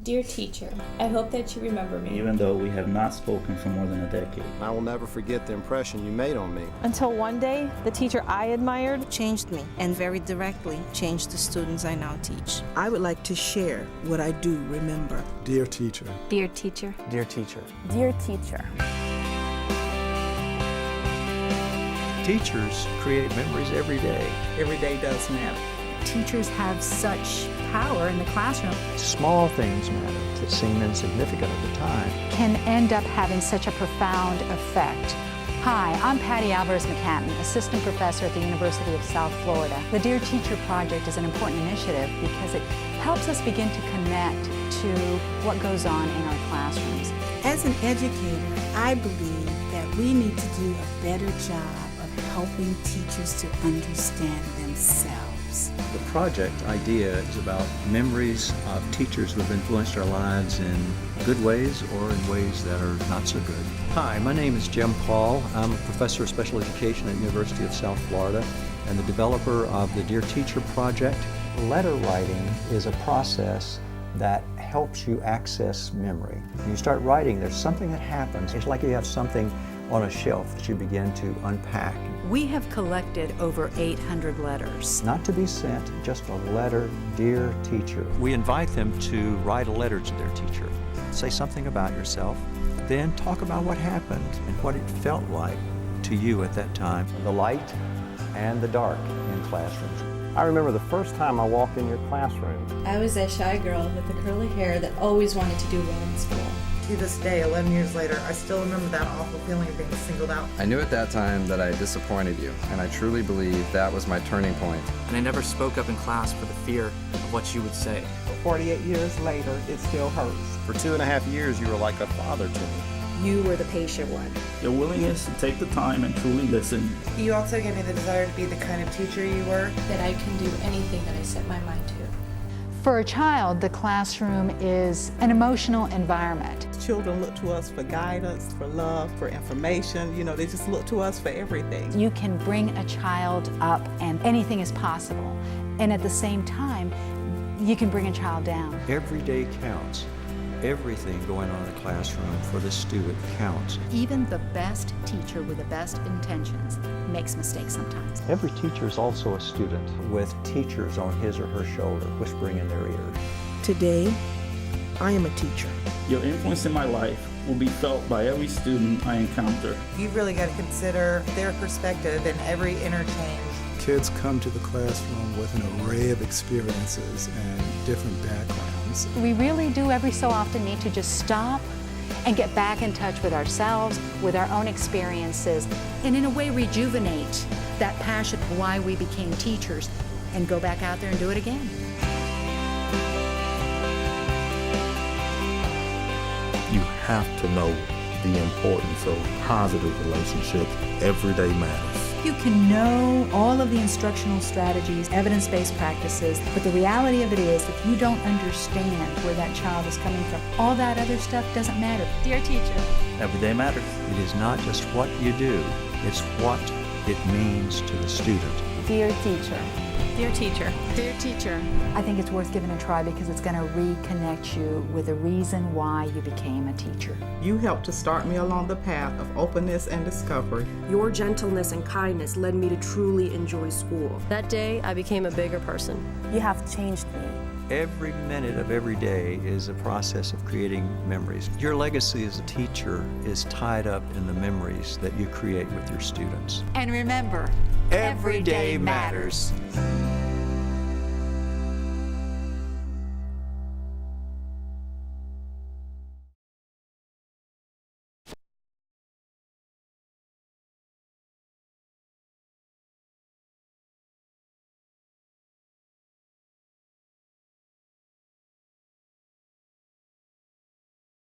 Dear teacher, I hope that you remember me. Even though we have not spoken for more than a decade. I will never forget the impression you made on me. Until one day, the teacher I admired changed me and very directly changed the students I now teach. I would like to share what I do remember. Dear teacher. Dear teacher. Dear teacher. Dear teacher. Teachers create memories every day. Every day does matter. Teachers have such power in the classroom. Small things matter that seem insignificant at the time can end up having such a profound effect. Hi, I'm Patty Alvarez-McCanton, Assistant Professor at the University of South Florida. The Dear Teacher Project is an important initiative because it helps us begin to connect to what goes on in our classrooms. As an educator, I believe that we need to do a better job of helping teachers to understand themselves. The project idea is about memories of teachers who have influenced our lives in good ways or in ways that are not so good. Hi, my name is Jim Paul. I'm a professor of special education at the University of South Florida and the developer of the Dear Teacher Project. Letter writing is a process that helps you access memory. When you start writing, there's something that happens. It's like you have something on a shelf that you begin to unpack. We have collected over 800 letters. Not to be sent, just a letter, dear teacher. We invite them to write a letter to their teacher. Say something about yourself, then talk about what happened and what it felt like to you at that time. The light and the dark in classrooms. I remember the first time I walked in your classroom. I was that shy girl with the curly hair that always wanted to do well in school. To this day, 11 years later, I still remember that awful feeling of being singled out. I knew at that time that I disappointed you, and I truly believe that was my turning point. And I never spoke up in class for the fear of what you would say. 48 years later, it still hurts. For 2.5 years, you were like a father to me. You were the patient one. Your willingness to take the time and truly listen. You also gave me the desire to be the kind of teacher you were. That I can do anything that I set my mind to. For a child, the classroom is an emotional environment. Children look to us for guidance, for love, for information. You know, they just look to us for everything. You can bring a child up and anything is possible. And at the same time, you can bring a child down. Every day counts. Everything going on in the classroom for the student counts. Even the best teacher with the best intentions makes mistakes sometimes. Every teacher is also a student with teachers on his or her shoulder whispering in their ear. Today, I am a teacher. Your influence in my life will be felt by every student I encounter. You've really got to consider their perspective in every interchange. Kids come to the classroom with an array of experiences and different backgrounds. We really do every so often need to just stop and get back in touch with ourselves, with our own experiences, And in a way rejuvenate that passion for why we became teachers and go back out there and do it again. You have to know the importance of positive relationships. Every day matters. You can know all of the instructional strategies, evidence-based practices, but the reality of it is if you don't understand where that child is coming from, all that other stuff doesn't matter. Dear teacher. Every day matters. It is not just what you do, it's what it means to the student. Dear teacher. Dear teacher. Dear teacher. I think it's worth giving a try because it's going to reconnect you with the reason why you became a teacher. You helped to start me along the path of openness and discovery. Your gentleness and kindness led me to truly enjoy school. That day, I became a bigger person. You have changed me. Every minute of every day is a process of creating memories. Your legacy as a teacher is tied up in the memories that you create with your students. And remember, Every day matters.